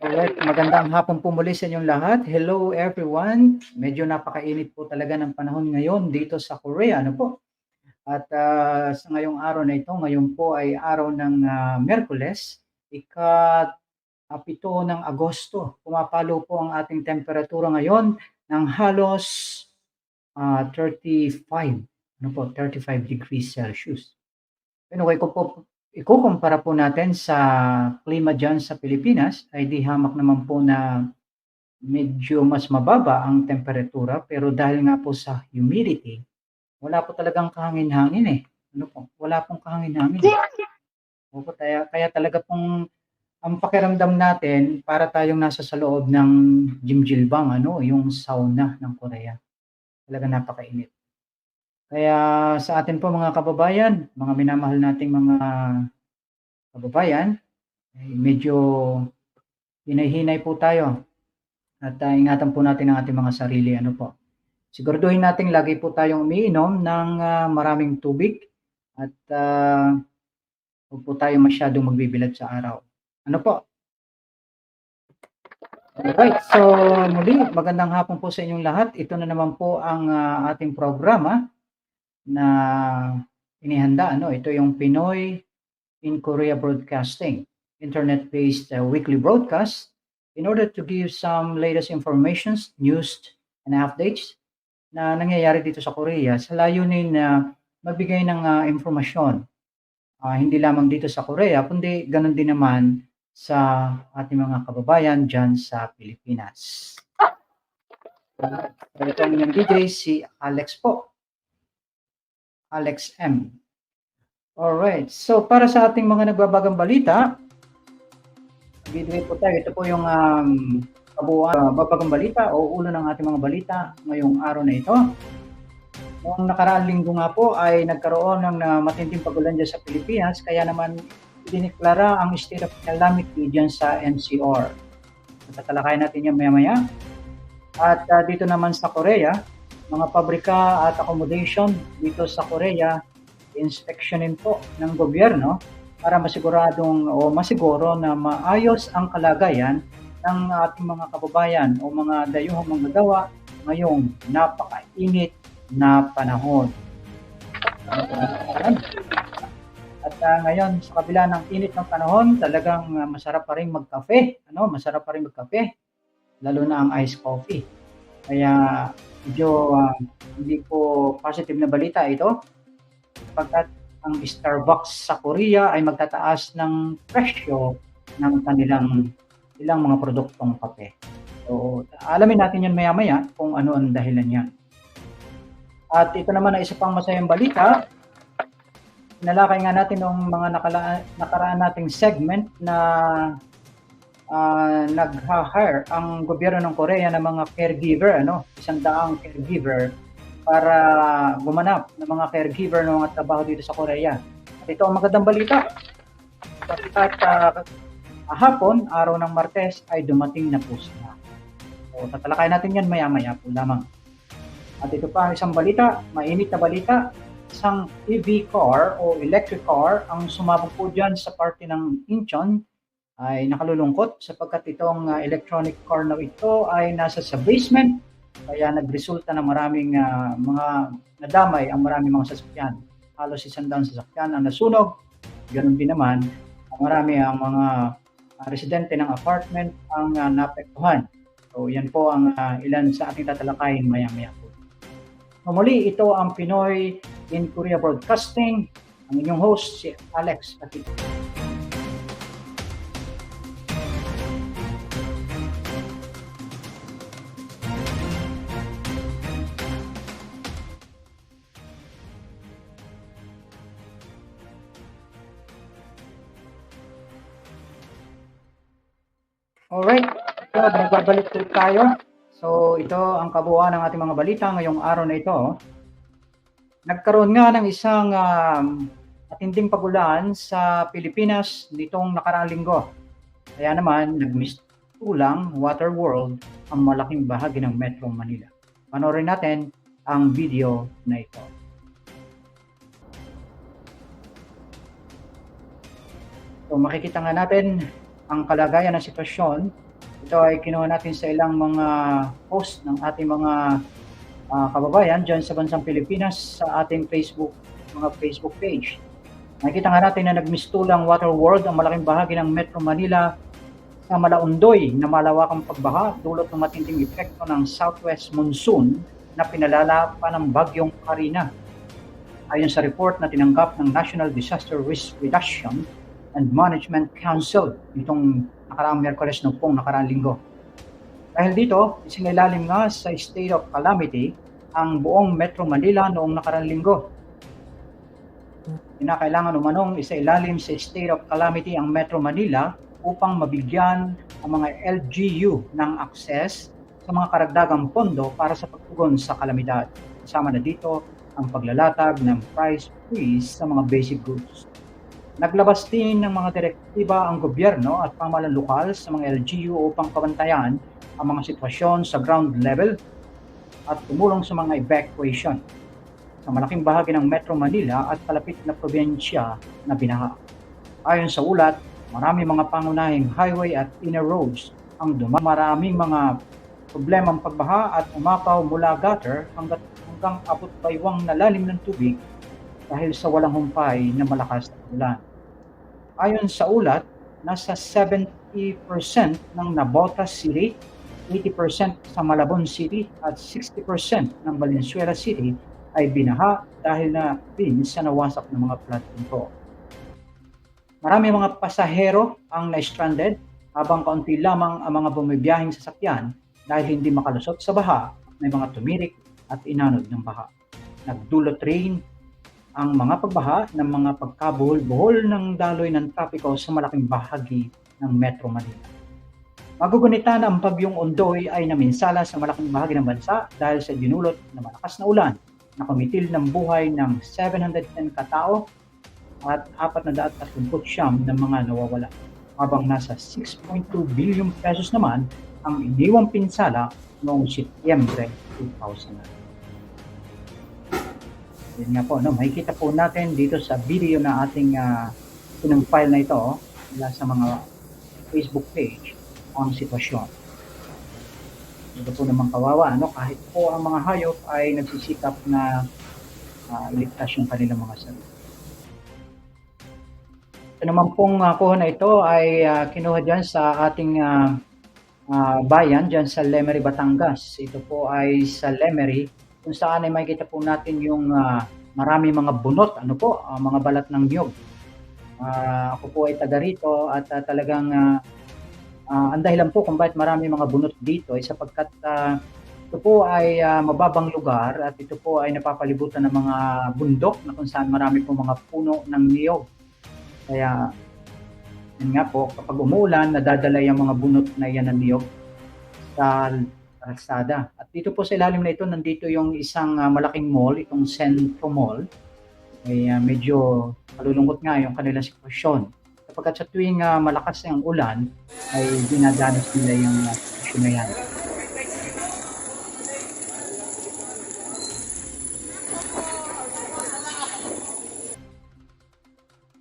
Alright, magandang hapon po muli sa inyong lahat. Hello everyone. Medyo napakainit po talaga ng panahon ngayon dito sa Korea, ano po? At sa ngayong araw na ito, ngayon po ay araw ng Miyerkules, ika-7 ng Agosto. Pumapalo po ang ating temperatura ngayon ng halos 35, ano po, 35 degrees Celsius. Anyway, kung po ikukumpara po natin sa klima diyan sa Pilipinas, ay di hamak naman po na medyo mas mababa ang temperatura, pero dahil nga po sa humidity, wala po talagang kahangin-hangin, eh. Ano po, wala pong kahangin-hangin, eh. Opo, kaya kaya talaga pong ang pakiramdam natin para tayong nasa sa loob ng Jimjilbang ano, yung sauna ng Korea. Talagang napakainit. Kaya sa atin po mga kababayan, mga minamahal nating mga kababayan, ay medyo hinay-hinay po tayo at ingatan po natin ang ating mga sarili, ano po. Siguraduhin nating lagi po tayong umiinom ng maraming tubig at huwag po tayo masyadong magbibilad sa araw. Ano po? Alright, so muli, magandang hapon po sa inyong lahat. Ito na naman po ang ating programa na inihanda. Ano? Ito yung Pinoy in Korea Broadcasting, internet-based weekly broadcast in order to give some latest informations, news, and updates na nangyayari dito sa Korea sa layunin na magbigay ng impormasyon. Hindi lamang dito sa Korea, kundi ganun din naman sa ating mga kababayan dyan sa Pilipinas. Ito ang inyong DJ, si Alex po. Alex M. Alright, so para sa ating mga nagbabagang balita, bibigay po tayo. Ito po yung kabuuan babagang balita o ulo ng ating mga balita ngayong araw na ito. Noong nakaraang linggo nga po ay nagkaroon ng matinding pagulan dyan sa Pilipinas, kaya naman diniklara ang state of calamity dyan sa NCR. Tatalakayin natin yan maya-maya. At dito naman sa Korea, mga pabrika at accommodation dito sa Korea, inspeksyonin po ng gobyerno para masiguro na maayos ang kalagayan ng ating mga kababayan o mga dayuhang manggagawa ngayong napakainit na panahon. At ngayon, sa kabila ng init ng panahon, talagang masarap pa rin magkape. Masarap pa rin magkape, lalo na ang iced coffee. Kaya medyo hindi po positive na balita ito, sapagkat ang Starbucks sa Korea ay magtataas ng presyo ng kanilang ilang mga produktong kape. So, alamin natin yan maya-maya kung ano ang dahilan niyan. At ito naman ay isa pang masayang balita. Nalakay nga natin ng mga nakaraan nating segment na nag-hire ang gobyerno ng Korea ng mga caregiver, 100 caregiver para gumanap ng mga caregiver ng mga trabaho dito sa Korea. At ito ang magandang balita. At hapon, araw ng Martes, ay dumating na po sila. So, tatalakay natin yan maya-maya po lamang. At ito pa ang isang balita, mainit na balita, isang EV car o electric car ang sumabog po dyan sa parte ng Incheon ay nakalulungkot sapagkat itong electronic car na ito ay nasa sa basement, kaya nagresulta ng maraming mga nadamay ang maraming mga sasakyan. Halos 100 sasakyan ang nasunog. Ganun din naman, marami ang mga residente ng apartment ang naapektuhan. So yan po ang ilan sa ating tatalakayin maya-maya po. Muli, ito ang Pinoy in Korea Broadcasting. Ang inyong host, si Alex Patito. Alright, so nagbabalik po tayo. So ito ang kabuuan ng ating mga balita ngayong araw na ito. Nagkaroon nga ng isang matinding pagulan sa Pilipinas nitong nakaraang linggo. Kaya naman nagmistulang Water World ang malaking bahagi ng Metro Manila. Panoorin natin ang video na ito. So makikita nga natin ang kalagayan ng sitwasyon Ito ay kinuha natin sa ilang mga post ng ating mga kababayan dyan sa bansang Pilipinas sa ating mga Facebook page. Nakikita nga natin na nagmistulang water world ang malaking bahagi ng Metro Manila sa Malaundoy na malawakang pagbaha dulot ng matinding epekto ng southwest monsoon na pinalala pa ng bagyong Karina. Ayon sa report na tinanggap ng National Disaster Risk Reduction and Management Council itong nakaraang Miyerkules noong pong nakaraang linggo. Dahil dito, isinailalim nga sa state of calamity ang buong Metro Manila noong nakaraang linggo. Kinakailangan umanong isailalim sa state of calamity ang Metro Manila upang mabigyan ang mga LGU ng akses sa mga karagdagang pondo para sa pagtugon sa kalamidad. Kasama na dito ang paglalatag ng price freeze sa mga basic goods. Naglabas din ng mga direktiba ang gobyerno at pamahalaan lokal sa mga LGU upang pabantayan ang mga sitwasyon sa ground level at tumulong sa mga evacuation sa malaking bahagi ng Metro Manila at kalapit na probinsya na binaha. Ayon sa ulat, marami mga pangunahing highway at inner roads ang maraming mga problemang pagbaha at umapaw mula gutter hanggang abot baywang na lalim ng tubig dahil sa walang humpay na malakas na ulan. Ayon sa ulat, nasa 70% ng Navotas City, 80% sa Malabon City at 60% ng Valenzuela City ay binaha dahil na din sa nawasak ng mga flood control. Marami mga pasahero ang na-stranded habang kaunti lamang ang mga bumibiyahing sasakyan dahil hindi makalusot sa baha, may mga tumirik at inanod ng baha. Nagdulot rin ang mga pagbaha ng mga pagkabuhol-buhol ng daloy ng trapiko sa malaking bahagi ng Metro Manila. Magugunita na ang bagyong Ondoy ay naminsala sa malaking bahagi ng bansa dahil sa dinulot na malakas na ulan na kumitil ng buhay ng 710 katao at 439 ng mga nawawala. Habang nasa 6.2 billion pesos naman ang iniwang pinsala noong Setyembre 2009. Yan nga po, no? Makikita po natin dito sa video na ating file na ito mula sa mga Facebook page ang sitwasyon. Ito po naman kawawa, no? Kahit po ang mga hayop ay nagsisikap na iligtas yung kanilang mga sarili. Ito naman pong kuha na ito ay kinuha dyan sa ating bayan, dyan sa Lemery, Batangas. Ito po ay sa Lemery, kung saan ay makikita po natin yung marami mga bunot, mga balat ng niyog. Ako po ay taga rito at talagang ang dahilan po kung bakit marami mga bunot dito ay sapagkat ito po ay mababang lugar at ito po ay napapalibutan ng mga bundok na kung saan marami po mga puno ng niyog. Kaya yun nga po, kapag umuulan, nadadala yung mga bunot na yan ng niyog sa kalsada. At dito po sa ilalim na ito, nandito yung isang malaking mall, itong Centro Mall. Ay medyo malulungkot nga yung kanilang sitwasyon. Kapag sa tuwing malakas ang ulan, ay dinadanas nila yung sitwasyon na yan.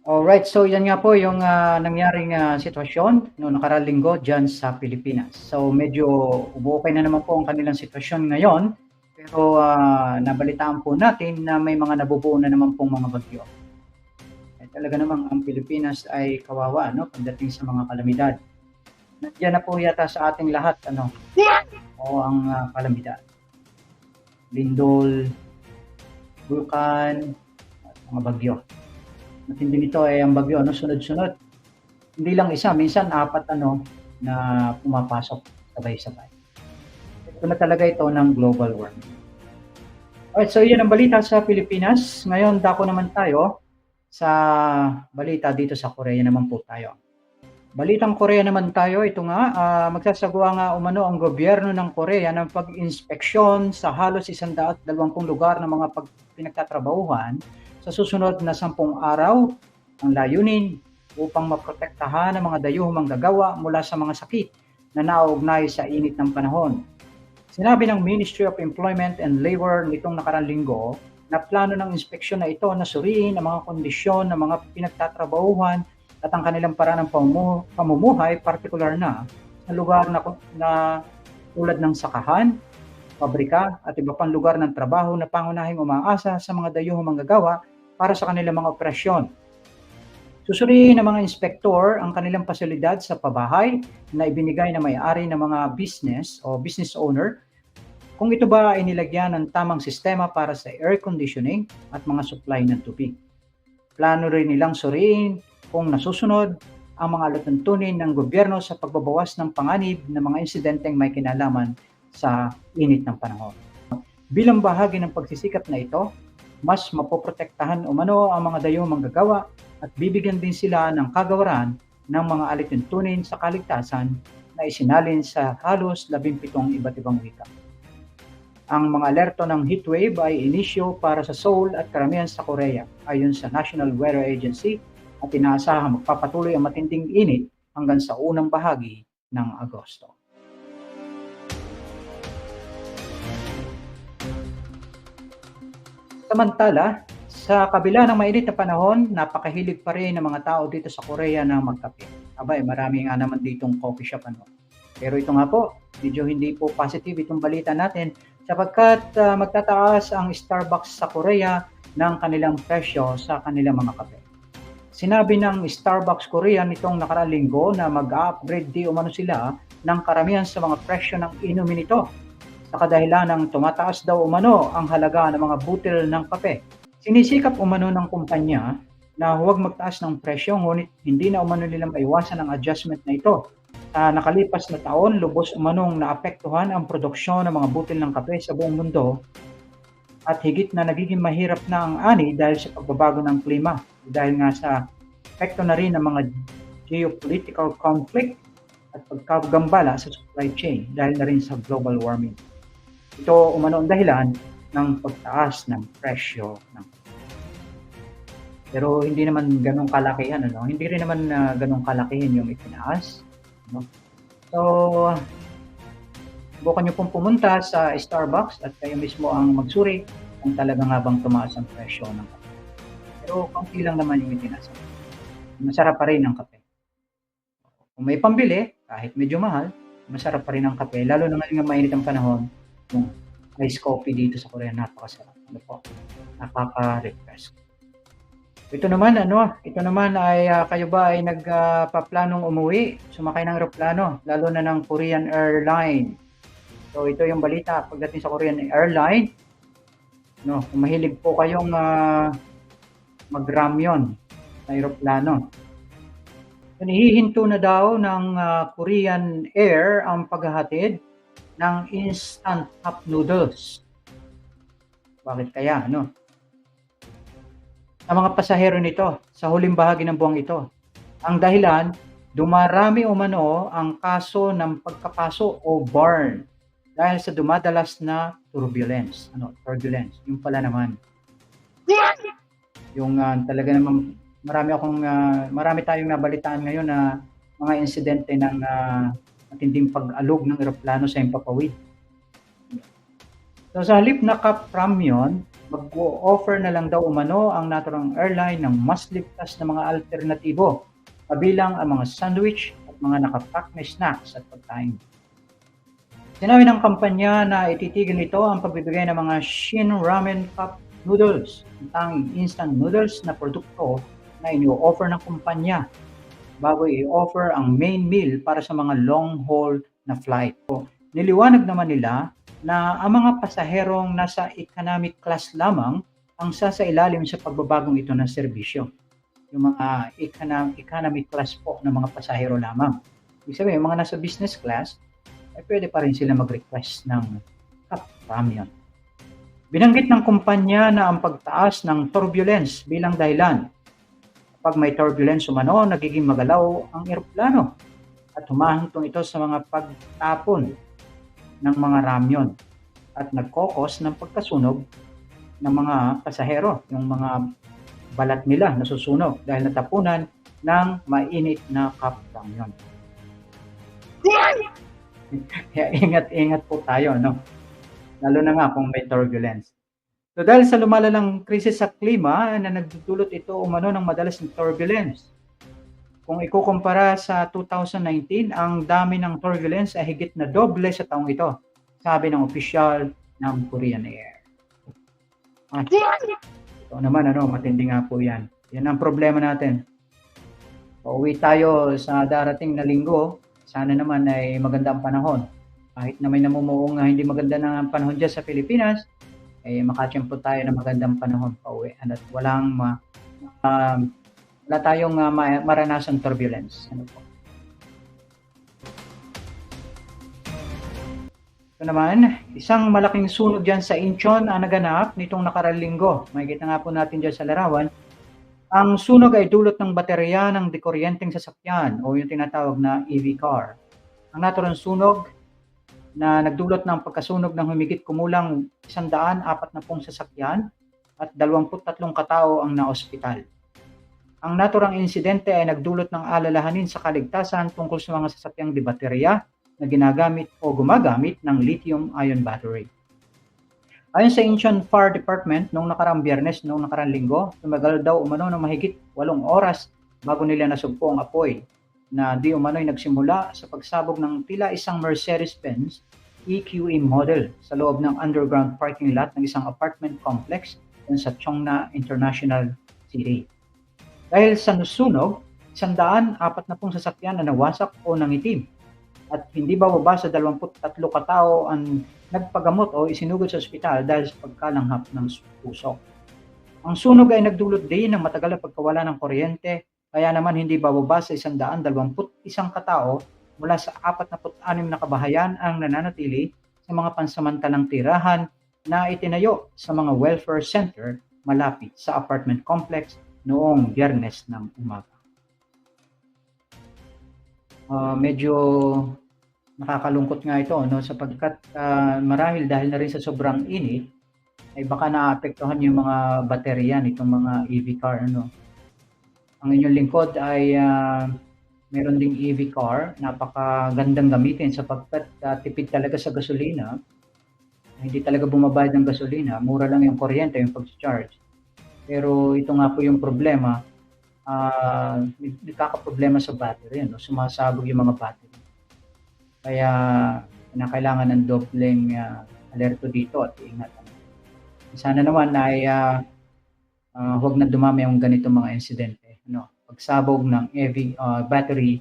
Alright, so yan nga po yung nangyaring sitwasyon noong nakaraang linggo dyan sa Pilipinas. So medyo umuukay na naman po ang kanilang sitwasyon ngayon, pero nabalitaan po natin na may mga nabubuo na naman pong mga bagyo. Talaga namang ang Pilipinas ay kawawa pagdating sa mga kalamidad. Nandiyan na po yata sa ating lahat o ang kalamidad. Lindol, bulkan, at mga bagyo. Matindi nito ay ang bagyo, sunod-sunod. Hindi lang isa, minsan 4 na pumapasok sabay-sabay. Ito na talaga ito ng global warming. Alright, so yan ang balita sa Pilipinas. Ngayon, dako naman tayo sa balita dito sa Korea naman po tayo. Balitang Korea naman tayo, ito nga, magsasagawa nga umano ang gobyerno ng Korea ng pag-inspeksyon sa halos 120 lugar ng mga pinagtatrabahuhan sa susunod na 10 araw. Ang layunin upang maprotektahan ang mga dayuhang manggagawa mula sa mga sakit na nauugnay sa init ng panahon. Sinabi ng Ministry of Employment and Labor nitong nakaraang linggo na plano ng inspeksyon na ito na suriin ang mga kondisyon ng mga pinagtatrabahuhan at ang kanilang paraan ng pamumuhay, partikular na na lugar na tulad ng sakahan, pabrika at iba pang lugar ng trabaho na pangunahing umaasa sa mga dayuhang manggagawa para sa kanilang mga operasyon. Susuriin ng mga inspektor ang kanilang pasilidad sa pabahay na ibinigay na may-ari ng mga business o business owner kung ito ba ay nilagyan ng tamang sistema para sa air conditioning at mga supply ng tubig. Plano rin nilang suriin kung nasusunod ang mga alatuntunin ng gobyerno sa pagbabawas ng panganib ng mga insidenteng may kinalaman sa init ng panahon. Bilang bahagi ng pagsisikap na ito, mas mapoprotektahan umano ang mga dayuhang manggagawa at bibigyan din sila ng kagawaran ng mga alituntunin sa kaligtasan na isinalin sa halos 17 iba't ibang wika. Ang mga alerto ng heatwave ay inisyo para sa Seoul at karamihan sa Korea ayon sa National Weather Agency at inaasahang magpapatuloy ang matinding init hanggang sa unang bahagi ng Agosto. Samantala, sa kabila ng mainit na panahon, napakahilig pa rin ng mga tao dito sa Korea na magkape. Abay, marami nga naman ditong coffee shop. Pero ito nga po, medyo hindi po positive itong balita natin sapagkat magtataas ang Starbucks sa Korea ng kanilang presyo sa kanilang mga kape. Sinabi ng Starbucks Korea nitong nakaraang linggo na mag-upgrade di umano sila ng karamihan sa mga presyo ng inumin nito sa kadahilan ng tumataas daw umano ang halaga ng mga butil ng kape. Sinisikap umano ng kumpanya na huwag magtaas ng presyo ngunit hindi na umano nila maiwasan ang adjustment na ito. Sa nakalipas na taon, lubos umanong naapektuhan ang produksyon ng mga butil ng kape sa buong mundo at higit na nagiging mahirap na ang ani dahil sa pagbabago ng klima. Dahil nga sa epekto na rin ng mga geopolitical conflict at pagkagambala sa supply chain dahil na rin sa global warming. Ito umano ang dahilan ng pagtaas ng presyo ng kape. Pero hindi naman ganong kalakihan, Hindi rin naman ganong kalakihan yung itinaas. So, subukan nyo pong pumunta sa Starbucks at kayo mismo ang magsuri kung talaga nga bang tumaas ang presyo ng kape. Pero kaunti lang naman yung itinaas. Masarap pa rin ang kape. Kung may pambili, kahit medyo mahal, masarap pa rin ang kape. Lalo na ngayon nga mainit ang panahon, yung iced coffee dito sa Korea, napakasarap. Nakaka-refresh. Ito naman ay kayo ba ay nagpaplanong umuwi, sumakay ng eroplano, lalo na ng Korean Airline. So ito yung balita pagdating sa Korean Airline. Kung mahilig po kayong mag-ramyun sa eroplano. Hinihinto na daw ng Korean Air ang paghahatid ng instant cup noodles. Bakit kaya, Sa mga pasahero nito sa huling bahagi ng buwang ito. Ang dahilan, dumarami umano ang kaso ng pagkapaso o burn dahil sa dumadalas na turbulence. Turbulence. Yung pala naman. Yung talaga namang marami tayong nabalitaan ngayon na mga insidente ng matinding pag-alog ng eroplano sa himpapawid. So sa halip na cup ramyun, mag-o-offer na lang daw umano ang naturang airline ng mas ligtas na mga alternatibo, kabilang ang mga sandwich at mga nakapack na snacks at pagkain. Sinabi ng kampanya na ititigil nito ang pagbibigay ng mga Shin Ramen Cup Noodles, ang tanging instant noodles na produkto na ino-offer ng kumpanya bago i-offer ang main meal para sa mga long-haul na flight. So, niliwanag naman nila na ang mga pasaherong nasa economic class lamang ang sasailalim sa pagbabagong ito ng serbisyo. Yung mga economic class po ng mga pasahero lamang. Ibig sabihin, yung mga nasa business class, ay pwede pa rin sila mag-request ng cup ramyun. Binanggit ng kumpanya na ang pagtaas ng turbulence bilang dahilan. Kapag may turbulence umano, nagiging magalaw ang eroplano at humahantong ito sa mga pagtapon ng mga ramyon at nagkokos ng pagkasunog ng mga pasahero, yung mga balat nila nasusunog dahil natapunan ng mainit na cup ramyon. Kaya ingat po tayo, lalo na nga kung may turbulence. So dahil sa lumalalang krisis sa klima na nagdudulot ito umano ng madalas ng turbulence Kung ikukumpara sa 2019, ang dami ng turbulence ay higit na doble sa taong ito, sabi ng opisyal ng Korean Air. Ito naman, matindi nga po yan. Yan ang problema natin. Pauwi tayo sa darating na linggo. Sana naman ay maganda ang panahon. Kahit na may namumuong hindi maganda na panahon dyan sa Pilipinas, ay makatiyempo tayo na magandang panahon pauwi. At wala tayong maranasang turbulence. Ito naman, isang malaking sunog dyan sa Incheon ang naganap nitong nakaraang linggo. Makikita nga po natin dyan sa larawan. Ang sunog ay dulot ng baterya ng dekuryenteng sasakyan o yung tinatawag na EV car. Ang naturang sunog na nagdulot ng pagkasunog ng humigit kumulang 140 sasakyan at 23 katao ang naospital. Ang naturang insidente ay nagdulot ng alalahanin sa kaligtasan tungkol sa mga sasakyang di baterya na ginagamit o gumagamit ng lithium-ion battery. Ayon sa Incheon Fire Department, noong nakaraang Biyernes, noong nakaraang linggo, tumagal daw umano ng mahigit 8 oras bago nila nasugpo ang apoy na di umano'y nagsimula sa pagsabog ng tila isang Mercedes-Benz EQE model sa loob ng underground parking lot ng isang apartment complex sa Cheongna International City. Dahil sa sunog, 140 sasakyan na nawasak o nangitim at hindi bababa sa 23 katao ang nagpagamot o isinugod sa ospital dahil sa pagkalanghap ng puso. Ang sunog ay nagdulot din ng matagal na pagkawala ng kuryente, kaya naman hindi bababa sa 121 katao mula sa 46 na kabahayan ang nananatili sa mga pansamantalang tirahan na itinayo sa mga welfare center malapit sa apartment complex noong Biyernes ng umaga. Medyo nakakalungkot nga ito, sapagkat marahil dahil na rin sa sobrang init, ay baka naapektuhan yung mga baterya nitong mga EV car. Ang inyong lingkod ay meron ding EV car, napakagandang gamitin sapagkat tipid talaga sa gasolina. Hindi talaga bumabayad ng gasolina, mura lang yung kuryente, yung pag-charge. Pero ito nga po yung problema, nagkakaproblema sa battery, sumasabog yung mga battery. Kaya kailangan ng dobleng alerto dito at ingatan. Sana naman ay huwag na dumami ang ganitong mga insidente, pagsabog ng EV battery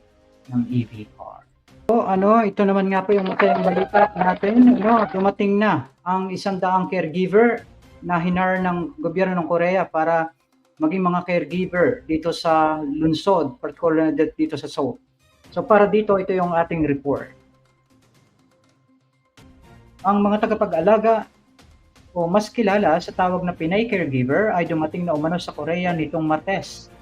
ng EV car. So, ito naman nga po yung matayang balita natin. Dumating na ang 100 caregiver na hinar ng gobyerno ng Korea para maging mga caregiver dito sa lungsod, particularly dito sa Seoul. So para dito, ito yung ating report. Ang mga tagapag-alaga o mas kilala sa tawag na Pinay caregiver ay dumating na umano sa Korea nitong Martes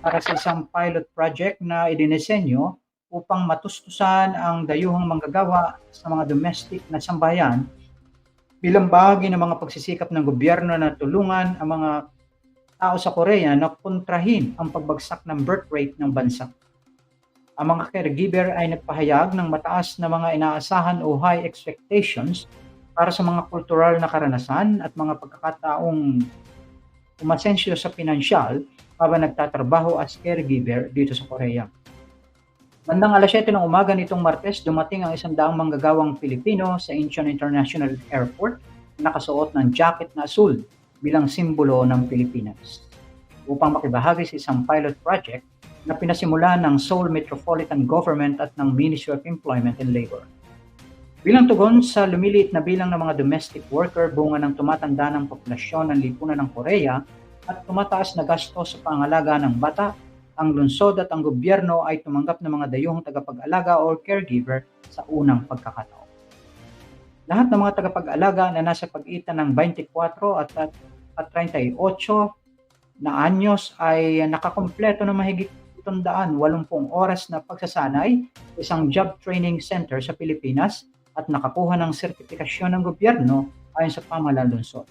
para sa isang pilot project na idinisenyo upang matustusan ang dayuhang manggagawa sa mga domestic na sambahayan bilang bahagi ng mga pagsisikap ng gobyerno na tulungan ang mga tao sa Korea na kontrahin ang pagbagsak ng birth rate ng bansa. Ang mga caregiver ay nagpahayag ng mataas na mga inaasahan o high expectations para sa mga kultural na karanasan at mga pagkakataong umasensyo sa pinansyal habang nagtatrabaho as caregiver dito sa Korea. Bandang alas 7 ng umaga nitong Martes, dumating ang 100 manggagawang Pilipino sa Incheon International Airport na nakasuot ng jacket na asul bilang simbolo ng Pilipinas upang makibahagi sa isang pilot project na pinasimulan ng Seoul Metropolitan Government at ng Ministry of Employment and Labor. Bilang tugon sa lumiliit na bilang ng mga domestic worker bunga ng tumatanda ng populasyon ng lipunan ng Korea at tumataas na gastos sa pangalaga ng bata, ang lungsod at ang gobyerno ay tumanggap ng mga dayuhang tagapag-alaga o caregiver sa unang pagkakataon. Lahat ng mga tagapag-alaga na nasa pagitan ng 24 at 38 na anyos ay nakakompleto ng mahigit 780 oras na pagsasanay sa isang job training center sa Pilipinas at nakakuha ng sertifikasyon ng gobyerno ayon sa pamahalaan lungsod.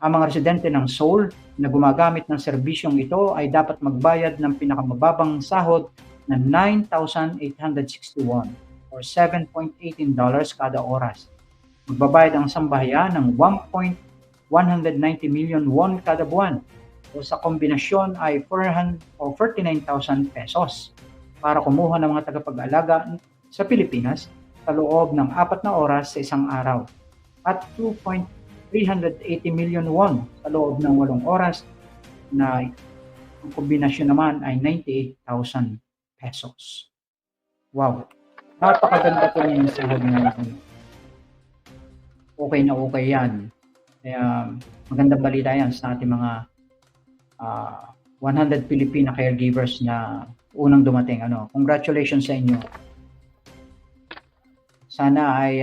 Ang mga residente ng Seoul na gumagamit ng serbisyong ito ay dapat magbayad ng pinakamababang sahod na 9,861 or $7.18 kada oras. Magbabayad ang sambahayan ng 1.190 million won kada buwan O sa kombinasyon ay 49,000 pesos para kumuha ng mga tagapag-alaga sa Pilipinas sa loob ng 4 na oras sa isang araw at 2.380 million won sa loob ng 8 oras na ang kombinasyon naman ay 98,000 pesos. Wow! Napakaganda po yung sahod ngayon. Okay na okay yan. Kaya magandang balita yan sa ating mga 100 Filipina caregivers na unang dumating. Congratulations sa inyo. Sana ay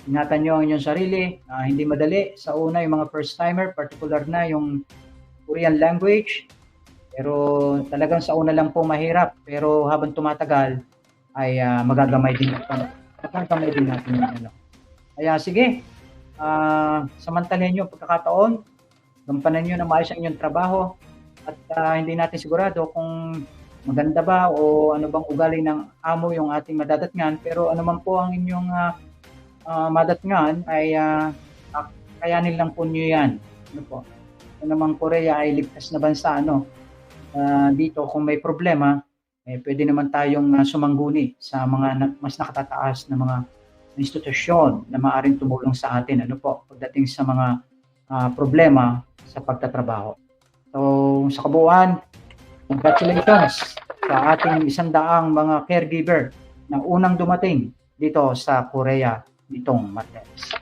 ingatan nyo ang inyong sarili. Hindi madali. Sa una, yung mga first-timer, particular na yung Korean language. Pero talagang sa una lang po mahirap. Pero habang tumatagal, ay magagamay din natin. Magagamay din natin yung Kaya sige, samantalahin nyo ang pagkakataon. Gampanan nyo na maayos ang inyong trabaho at hindi natin sigurado kung maganda ba o ano bang ugali ng amo yung ating madadatngan, pero ano man po ang inyong madatngan ay kayanin lang po nyo yan. Ano po? Ito naman Korea ay ligtas na bansa. Dito kung may problema, pwede naman tayong sumangguni sa mga mas nakatataas na mga institusyon na maaaring tumulong sa atin pagdating sa mga problema sa pagtatrabaho. So, sa kabuuan, congratulations sa ating 100 mga caregiver na unang dumating dito sa Korea nitong Martes.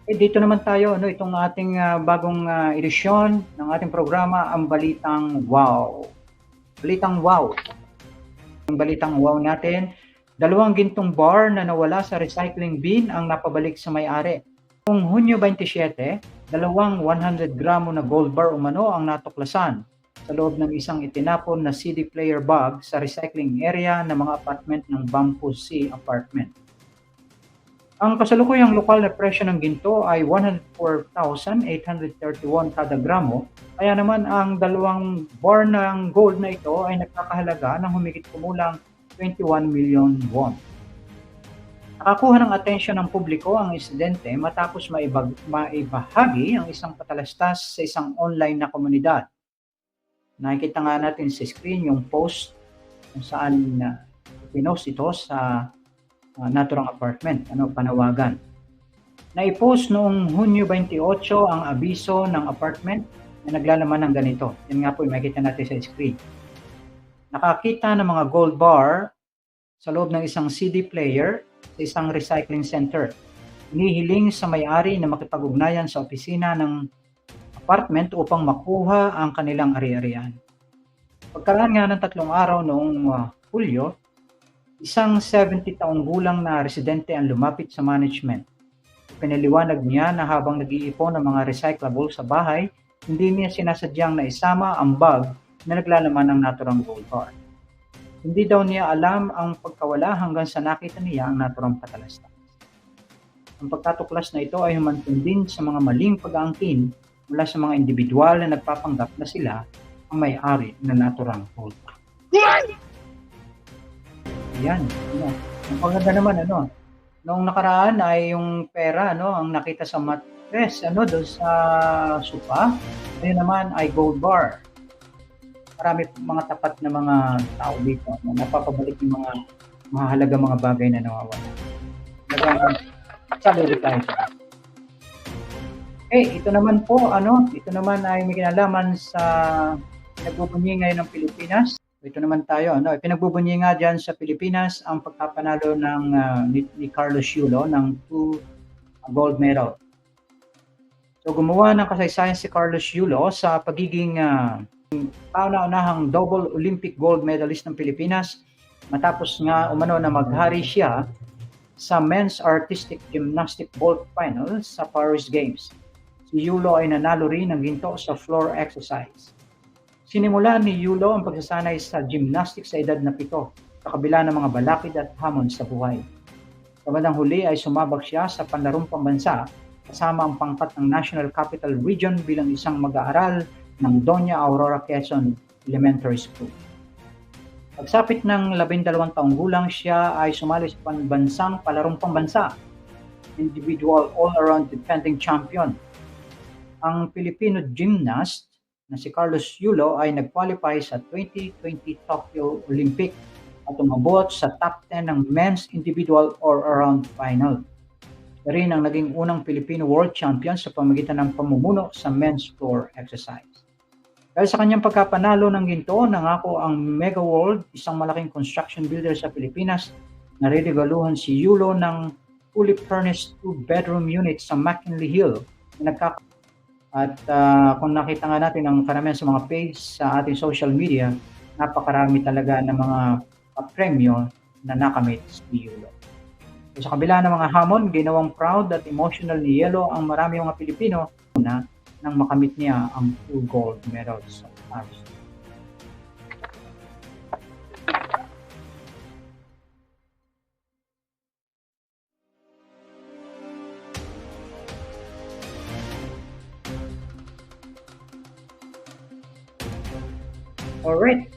Dito naman tayo, itong ating bagong edisyon ng ating programa, ang Balitang Wow. Balitang Wow. Ang Balitang Wow natin, 2 gintong bar na nawala sa recycling bin ang napabalik sa may-ari. Noong Hunyo 27, 2 100 gramo na gold bar umano ang natuklasan sa loob ng isang itinapon na CD player bag sa recycling area ng mga apartment ng Bamboo Sea Apartment. Ang kasalukuyang lokal na presyo ng ginto ay 104,831 kada gramo, kaya naman ang 2 bar ng gold na ito ay nagkakahalaga ng humigit kumulang 21 million won. Nakakuha ng atensyon ng publiko ang insidente matapos maibahagi ang isang patalastas sa isang online na komunidad. Nakikita nga natin sa screen yung post kung saan pinost ito sa naturang apartment, panawagan. Naipost noong Hunyo 28 ang abiso ng apartment na naglalaman ng ganito. Yan nga po yung makikita natin sa screen. Nakakita ng mga gold bar sa loob ng isang CD player sa isang recycling center. Hinihiling sa may-ari na makipag-ugnayan sa opisina ng apartment upang makuha ang kanilang ari-arian. Pagkaraan nga ng 3 araw noong Hulyo, isang 70 taong gulang na residente ang lumapit sa management. Pinaliwanag niya na habang nag-iipon ng mga recyclable sa bahay, hindi niya sinasadyang naisama ang bag na naglalaman ng naturang gold bar. Hindi daw niya alam ang pagkawala hanggang sa nakita niya ang naturang patalastas. Ang pagkatuklas na ito ay humantong din sa mga maling pag-aangkin mula sa mga individual na nagpapanggap na sila ang may-ari na naturang gold bar. Yan. Ang paganda naman, noong nakaraan ay yung pera, ang nakita sa matres, doon sa sopa, ayun naman ay gold bar. Marami mga tapat na mga tao dito na napapabalik yung mga mahalaga mga bagay na nawawala. Saludo tayo sa ito naman po, ito naman ay may kinalaman sa pinagbubunyi ngayon ng Pilipinas. Ito naman tayo, pinagbubunyi nga dyan sa Pilipinas ang pagkapanalo ng ni Carlos Yulo ng 2 gold medal. So gumawa ng kasaysayan si Carlos Yulo sa pagiging kauna-unahang double Olympic gold medalist ng Pilipinas matapos nga umano na maghari siya sa men's artistic gymnastic vault final sa Paris Games. Si Yulo ay nanalo rin ng ginto sa floor exercise. Sinimulan ni Yulo ang pagsasanay sa gymnastics sa edad na 7 sa kabila ng mga balakid at hamon sa buhay. Sa bandang huli ay sumabak siya sa panlarong pambansa kasama ang pangkat ng National Capital Region bilang isang mag-aaral ng Doña Aurora Quezon Elementary School. Pagsapit ng 12 taong gulang siya ay sumali sa pambansang palarong pambansa, individual all-around defending champion. Ang Filipino gymnast na si Carlos Yulo ay nag-qualify sa 2020 Tokyo Olympic at umabot sa top 10 ng men's individual or around final. Siya rin ang naging unang Filipino world champion sa pamamagitan ng pamumuno sa men's floor exercise. Dahil sa kanyang pagkapanalo ng ginto, nangako ang Mega World, isang malaking construction builder sa Pilipinas, na reregaluhan si Yulo ng fully furnished two-bedroom unit sa McKinley Hill. At kung nakita nga natin ang karamihan sa mga page sa ating social media, napakarami talaga ng mga premyo na nakamit ni Yulo. So, sa kabila ng mga hamon, ginawang proud at emotional ni Yelo ang marami mga Pilipino na nang makamit niya ang full gold medal sa Paris. Alright.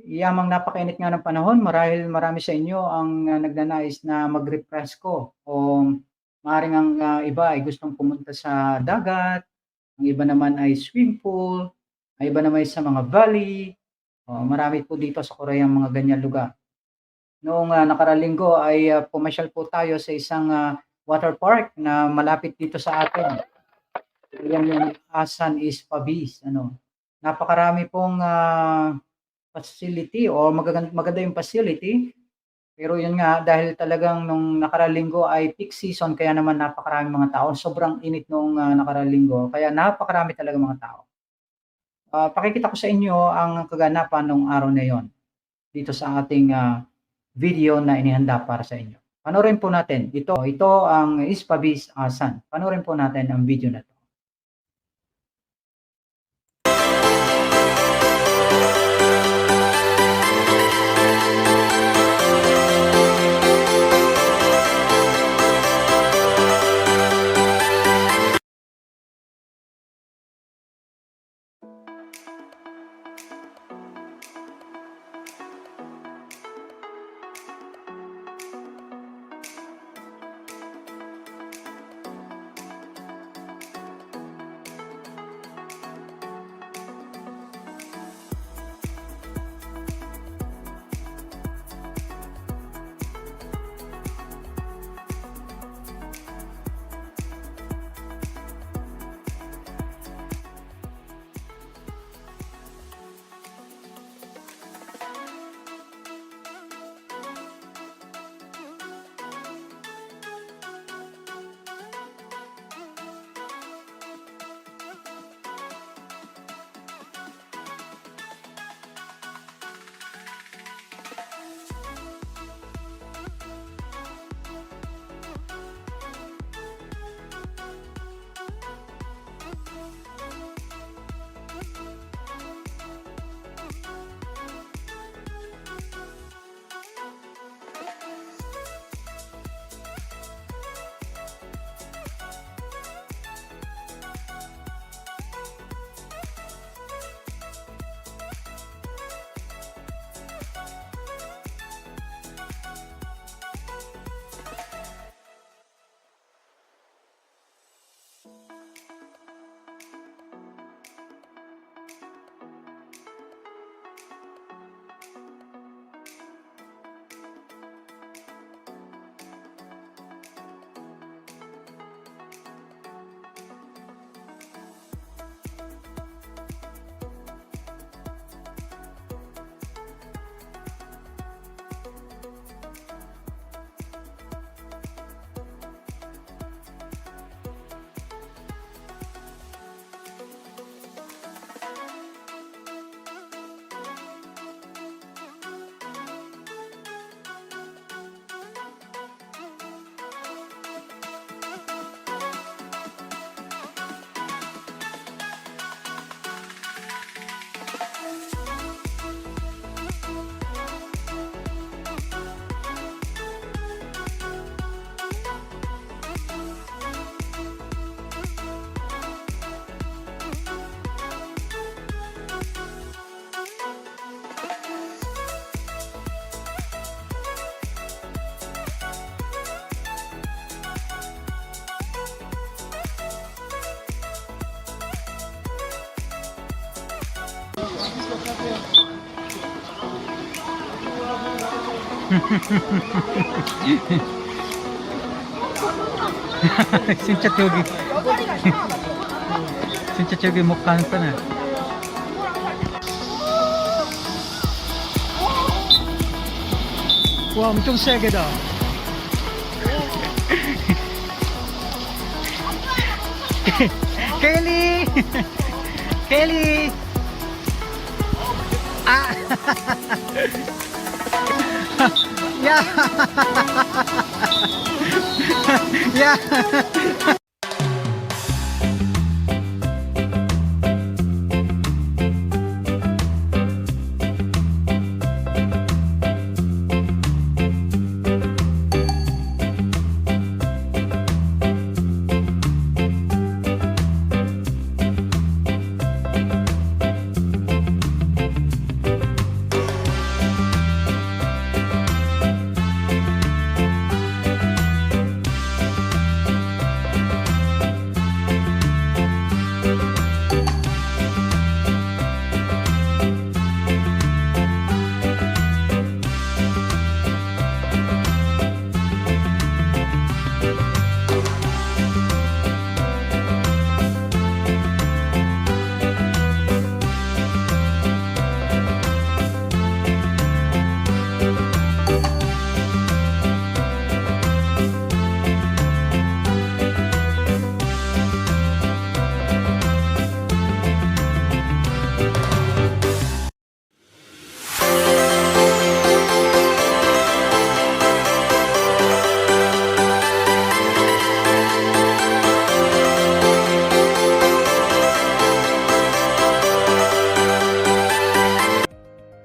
Yamang napakainit nga ng panahon, marahil marami sa inyo ang nagnanais na magrepresko o maaaring ang iba ay gustong pumunta sa dagat, ang iba naman ay swimming pool, ang iba naman ay sa mga valley. Marami po dito sa Korea ang mga ganyan lugar. Noong nakaraang linggo ay pumasyal po tayo sa isang water park na malapit dito sa atin. Yan yung Asan is Pabis. Napakarami pong facility o maganda yung facility. Pero yun nga, dahil talagang nung nakaraang linggo ay peak season, kaya naman napakaraming mga tao. Sobrang init nung nakaraang linggo, kaya napakarami talaga mga tao. Pakikita ko sa inyo ang kaganapan nung araw na yon dito sa ating video na inihanda para sa inyo. Panoorin po natin. Ito ang Ispabis Asan. Panoorin po natin ang video na to. 진짜 저기 진짜 저기 못 가는구나. 와 엄청 세게다. Kelly! Kelly! Ah! Yeah! Yeah!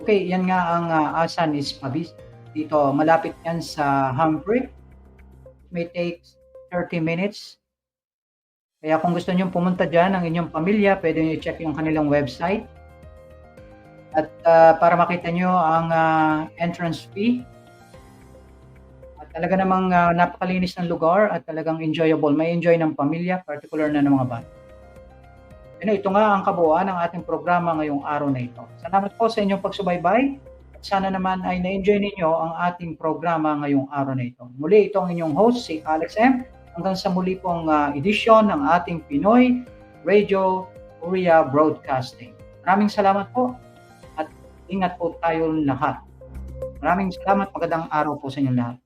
Okay, yan nga ang Asan Ispavis. Dito, malapit yan sa Humphrey. It may take 30 minutes. Kaya kung gusto nyo pumunta dyan, ang inyong pamilya, pwede nyo i-check yung kanilang website. At para makita nyo ang entrance fee. At talaga namang napakalinis ng lugar at talagang enjoyable. May enjoy ng pamilya, particular na ng mga bata. Ito nga ang kabuuan ng ating programa ngayong araw na ito. Salamat po sa inyong pagsubaybay. At sana naman ay na-enjoy ninyo ang ating programa ngayong araw na ito. Muli ito ang inyong host, si Alex M. Hanggang sa muli pong edisyon ng ating Pinoy Radio Korea Broadcasting. Maraming salamat po at ingat po tayo lahat. Maraming salamat. Magandang araw po sa inyong lahat.